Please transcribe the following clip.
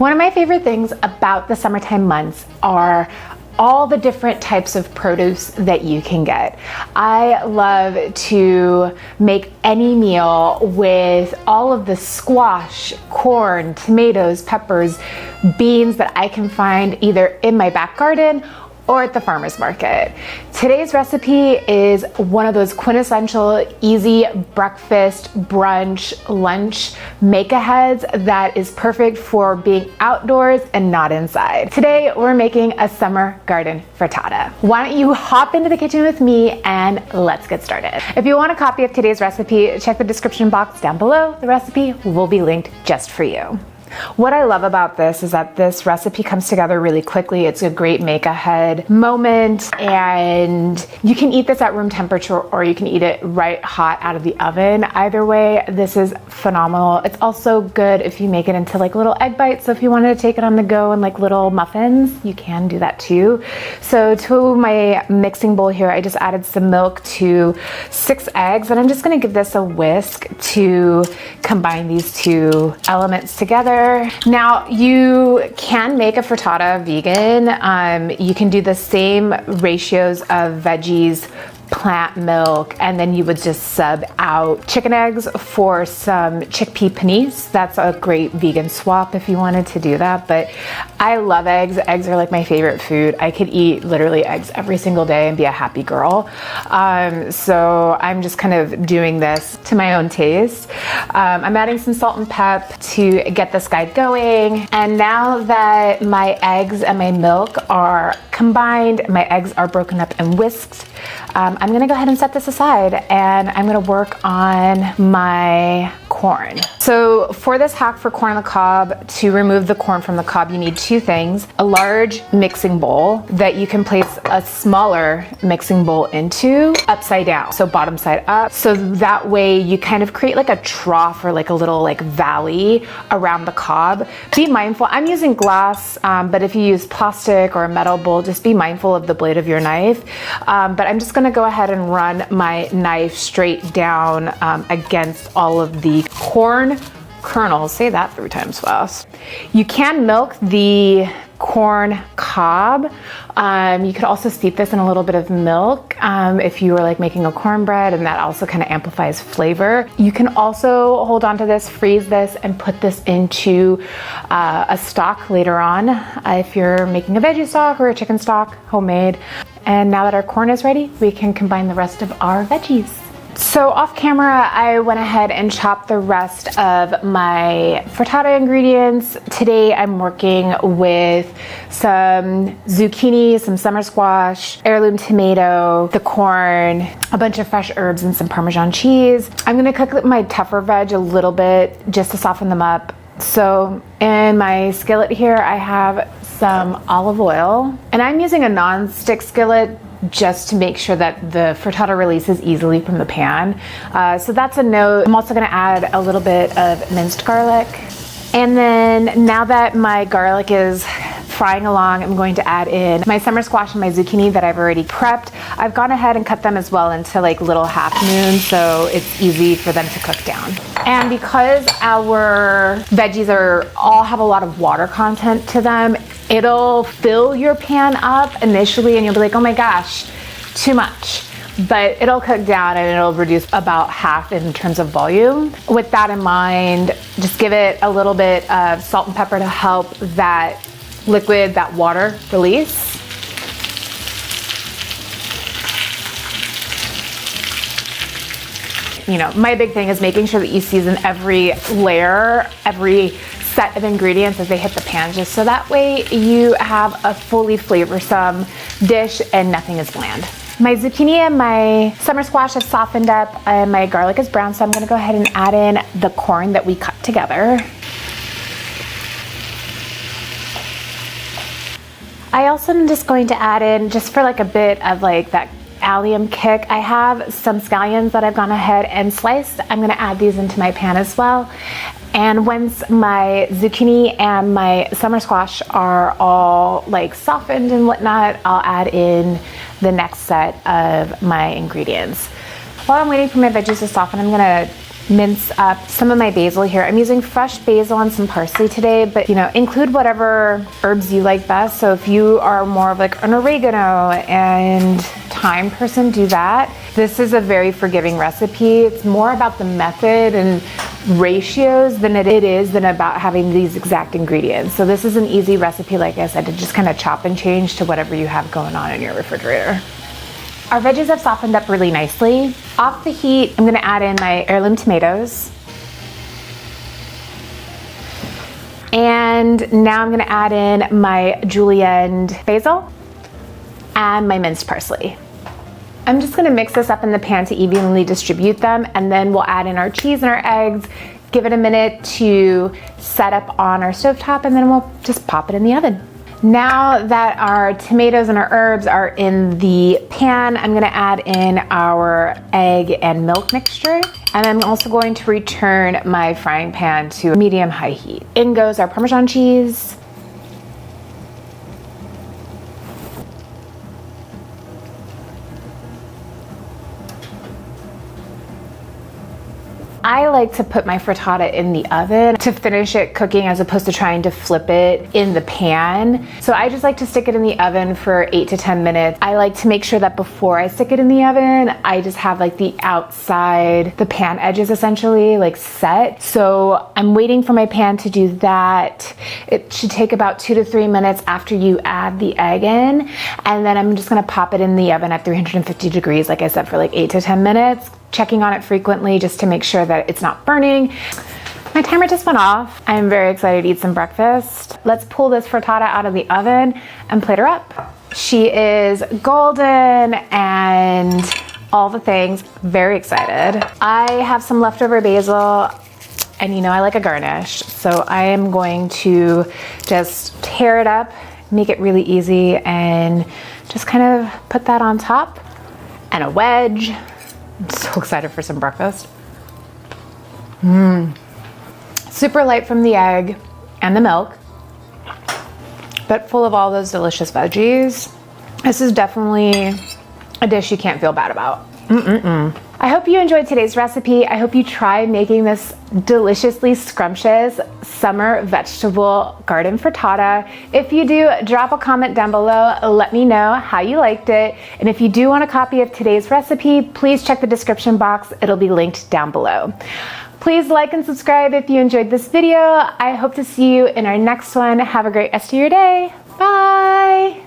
One of my favorite things about the summertime months are all the different types of produce that you can get. I love to make any meal with all of the squash, corn, tomatoes, peppers, beans that I can find either in my back garden or at the farmer's market. Today's recipe is one of those quintessential easy breakfast, brunch, lunch make-aheads that is perfect for being outdoors and not inside. Today we're making a summer garden frittata. Why don't you hop into the kitchen with me and let's get started. If you want a copy of today's recipe, check the description box down below. The recipe will be linked just for you. What I love about this is that this recipe comes together really quickly. It's a great make ahead moment, and you can eat this at room temperature or you can eat it right hot out of the oven. Either way, this is phenomenal. It's also good if you make it into like little egg bites. So if you wanted to take it on the go in like little muffins, you can do that too. So to my mixing bowl here, I just added some milk to 6 eggs, and I'm just gonna give this a whisk to combine these two elements together. Now you can make a frittata vegan. You can do the same ratios of veggies, plant milk, and then you would just sub out chicken eggs for some chickpea panis. That's a great vegan swap if you wanted to do that. But I love eggs. Eggs are like my favorite food. I could eat literally eggs every single day and be a happy girl. So I'm just kind of doing this to my own taste. I'm adding some salt and pep to get this guy going. And now that my eggs and my milk are combined, my eggs are broken up and whisked, I'm gonna go ahead and set this aside, and I'm gonna work on my corn. So for this hack for corn on the cob, to remove the corn from the cob, you need 2 things. A large mixing bowl that you can place a smaller mixing bowl into upside down, so bottom side up. So that way you kind of create like a trough or like a little like valley around the cob. Be mindful, I'm using glass, but if you use plastic or a metal bowl, just be mindful of the blade of your knife. But I'm just gonna go ahead and run my knife straight down against all of the corn kernels. Say that 3 times fast. You can milk the corn cob. You could also steep this in a little bit of milk if you were like making a cornbread, and that also kind of amplifies flavor. You can also hold on to this, freeze this, and put this into a stock later on if you're making a veggie stock or a chicken stock, homemade. And now that our corn is ready, we can combine the rest of our veggies. So off camera, I went ahead and chopped the rest of my frittata ingredients. Today I'm working with some zucchini, some summer squash, heirloom tomato, the corn, a bunch of fresh herbs, and some Parmesan cheese. I'm gonna cook my tougher veg a little bit just to soften them up. So in my skillet here, I have some olive oil, and I'm using a non-stick skillet just to make sure that the frittata releases easily from the pan. So that's a note. I'm also gonna add a little bit of minced garlic. And then now that my garlic is frying along, I'm going to add in my summer squash and my zucchini that I've already prepped. I've gone ahead and cut them as well into like little half moons, so it's easy for them to cook down. And because our veggies all have a lot of water content to them, it'll fill your pan up initially and you'll be like, oh my gosh, too much. But it'll cook down and it'll reduce about half in terms of volume. With that in mind, just give it a little bit of salt and pepper to help that liquid, that water release. You know, my big thing is making sure that you season every layer, every set of ingredients as they hit the pan, just so that way you have a fully flavorsome dish and nothing is bland. My zucchini and my summer squash have softened up and my garlic is brown, so I'm gonna go ahead and add in the corn that we cut together. I also am just going to add in, just for like a bit of like that allium kick, I have some scallions that I've gone ahead and sliced. I'm gonna add these into my pan as well. And once my zucchini and my summer squash are all like softened and whatnot, I'll add in the next set of my ingredients. While I'm waiting for my veggies to soften, I'm gonna mince up some of my basil here. I'm using fresh basil and some parsley today, but you know, include whatever herbs you like best. So if you are more of like an oregano and thyme person, do that. This is a very forgiving recipe. It's more about the method and ratios than it is about having these exact ingredients. So this is an easy recipe, like I said, to just kind of chop and change to whatever you have going on in your refrigerator. Our veggies have softened up really nicely. Off the heat, I'm gonna add in my heirloom tomatoes. And now I'm gonna add in my julienned basil and my minced parsley. I'm just gonna mix this up in the pan to evenly distribute them, and then we'll add in our cheese and our eggs, give it a minute to set up on our stovetop, and then we'll just pop it in the oven. Now that our tomatoes and our herbs are in the pan, I'm gonna add in our egg and milk mixture. And I'm also going to return my frying pan to medium-high heat. In goes our Parmesan cheese. I like to put my frittata in the oven to finish it cooking as opposed to trying to flip it in the pan. So I just like to stick it in the oven for 8 to 10 minutes. I like to make sure that before I stick it in the oven, I just have like the outside, the pan edges essentially like set. So I'm waiting for my pan to do that. It should take about 2 to 3 minutes after you add the egg in. And then I'm just gonna pop it in the oven at 350 degrees, like I said, for like 8 to 10 minutes. Checking on it frequently just to make sure that it's not burning. My timer just went off. I'm very excited to eat some breakfast. Let's pull this frittata out of the oven and plate her up. She is golden and all the things. Very excited. I have some leftover basil, and you know I like a garnish, so I am going to just tear it up, make it really easy, and just kind of put that on top. And a wedge. I'm so excited for some breakfast. Super light from the egg and the milk, but full of all those delicious veggies. This is definitely a dish you can't feel bad about. I hope you enjoyed today's recipe. I hope you try making this deliciously scrumptious summer vegetable garden frittata. If you do, drop a comment down below. Let me know how you liked it. And if you do want a copy of today's recipe, please check the description box. It'll be linked down below. Please like and subscribe if you enjoyed this video. I hope to see you in our next one. Have a great rest of your day. Bye.